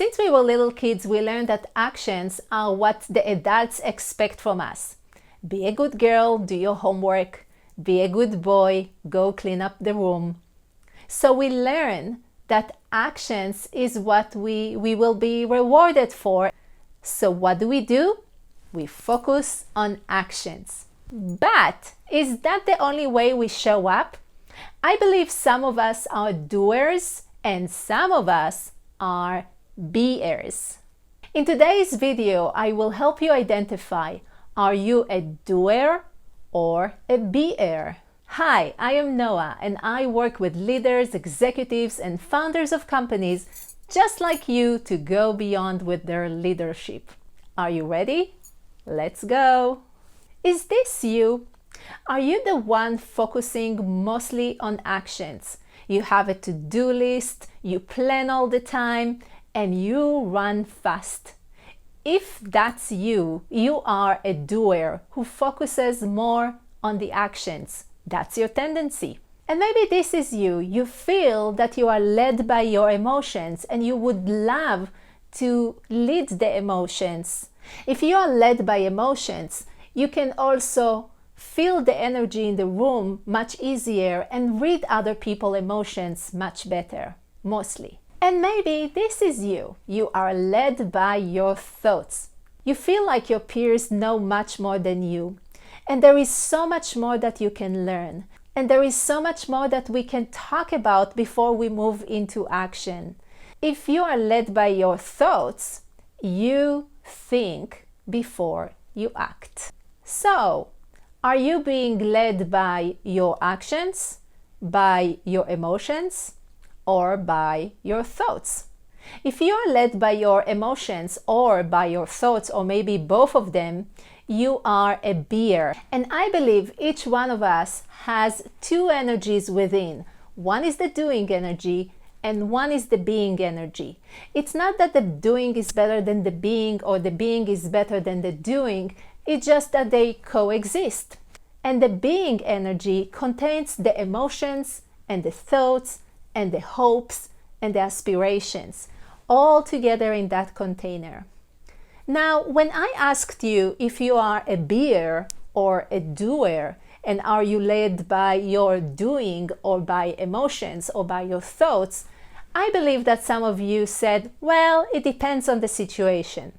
Since we were little kids, we learned that actions are what the adults expect from us. Be a good girl, do your homework. Be a good boy, go clean up the room. So we learn that actions is what we will be rewarded for. So what do? We focus on actions. But is that the only way we show up? I believe some of us are doers and some of us are BE-ers. In today's video, I will help you identify, are you a doer or a BE-er? Hi, I am Noah and I work with leaders, executives, and founders of companies just like you to go beyond with their leadership. Are you ready? Let's go! Is this you? Are you the one focusing mostly on actions? You have a to-do list, you plan all the time, and you run fast. If that's you, you are a doer who focuses more on the actions. That's your tendency. And maybe this is you. You feel that you are led by your emotions and you would love to lead the emotions. If you are led by emotions, you can also feel the energy in the room much easier and read other people's emotions much better, mostly. And maybe this is you. You are led by your thoughts. You feel like your peers know much more than you. And there is so much more that you can learn. And there is so much more that we can talk about before we move into action. If you are led by your thoughts, you think before you act. So, are you being led by your actions, by your emotions, or by your thoughts? If you are led by your emotions or by your thoughts, or maybe both of them, you are a BE-er. And I believe each one of us has two energies within. One is the doing energy and one is the being energy. It's not that the doing is better than the being or the being is better than the doing. It's just that they coexist. And the being energy contains the emotions and the thoughts and the hopes and the aspirations, all together in that container. Now, when I asked you if you are a BE-er or a doer, and are you led by your doing or by emotions or by your thoughts, I believe that some of you said, well, it depends on the situation.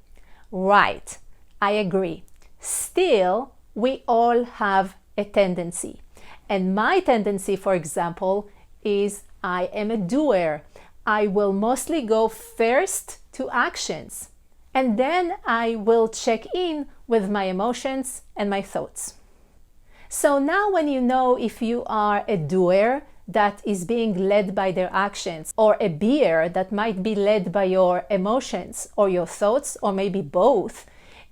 Right, I agree. Still, we all have a tendency. And my tendency, for example, is I am a doer. I will mostly go first to actions. And then I will check in with my emotions and my thoughts. So now when you know if you are a doer that is being led by their actions, or a BE-er that might be led by your emotions or your thoughts, or maybe both,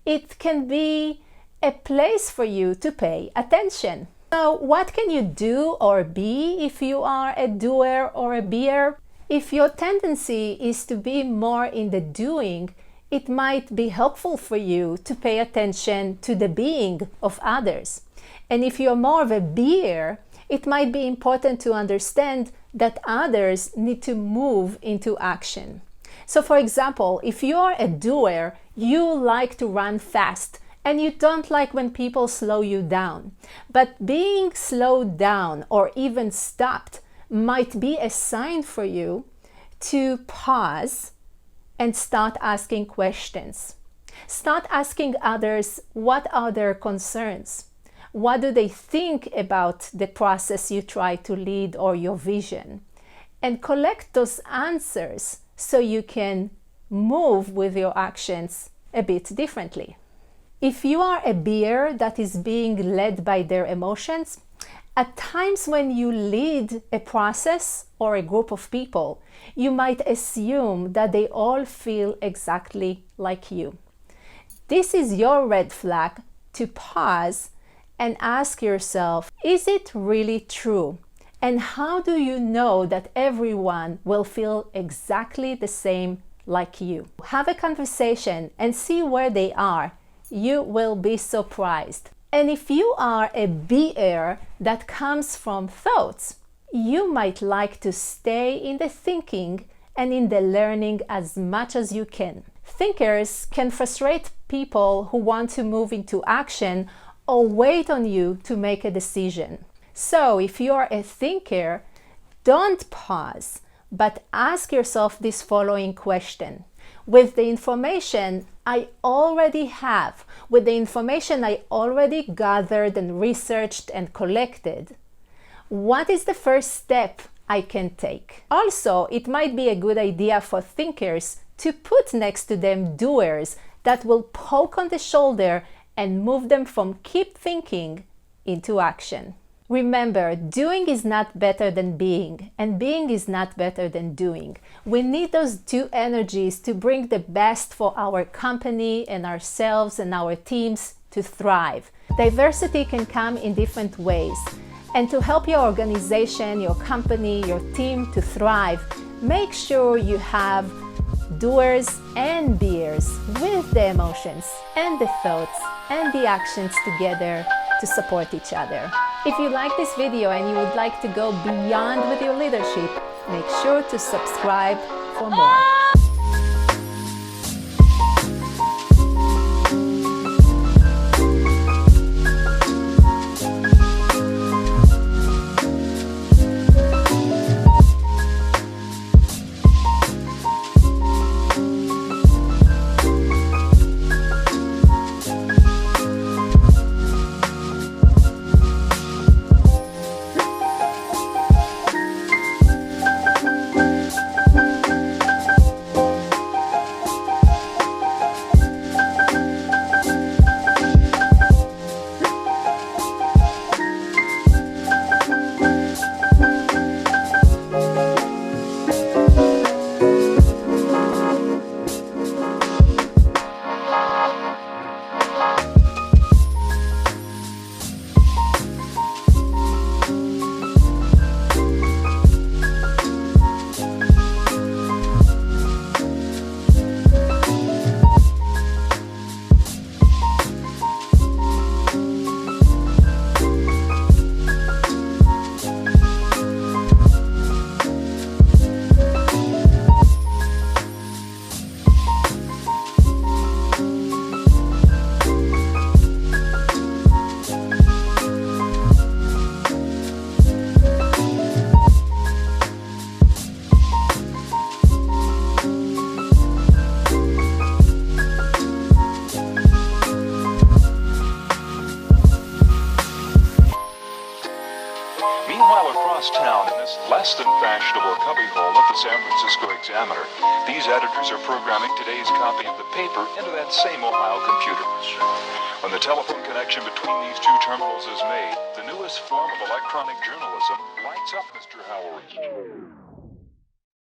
it can be a place for you to pay attention. So what can you do or be if you are a doer or a BE-er? If your tendency is to be more in the doing, it might be helpful for you to pay attention to the being of others. And if you're more of a BE-er, it might be important to understand that others need to move into action. So for example, if you're a doer, you like to run fast and you don't like when people slow you down. But being slowed down or even stopped might be a sign for you to pause and start asking questions. Start asking others, what are their concerns? What do they think about the process you try to lead or your vision? And collect those answers so you can move with your actions a bit differently. If you are a BE-er that is being led by their emotions, at times when you lead a process or a group of people, you might assume that they all feel exactly like you. This is your red flag to pause and ask yourself, is it really true? And how do you know that everyone will feel exactly the same like you? Have a conversation and see where they are. You will be surprised. And if you are a BE-er that comes from thoughts, you might like to stay in the thinking and in the learning as much as you can. Thinkers can frustrate people who want to move into action or wait on you to make a decision. So if you are a thinker, don't pause, but ask yourself this following question. With the information I already have, with the information I already gathered and researched and collected, what is the first step I can take? Also, it might be a good idea for thinkers to put next to them doers that will poke on the shoulder and move them from keep thinking into action. Remember, doing is not better than being, and being is not better than doing. We need those two energies to bring the best for our company and ourselves and our teams to thrive. Diversity can come in different ways. And to help your organization, your company, your team to thrive, make sure you have doers and beers with the emotions and the thoughts and the actions together to support each other. If you like this video and you would like to go beyond with your leadership, make sure to subscribe for more. Meanwhile, across town in this less than fashionable cubbyhole of the San Francisco Examiner, these editors are programming today's copy of the paper into that same Ohio computer. When the telephone connection between these two terminals is made, the newest form of electronic journalism lights up Mr. Howard.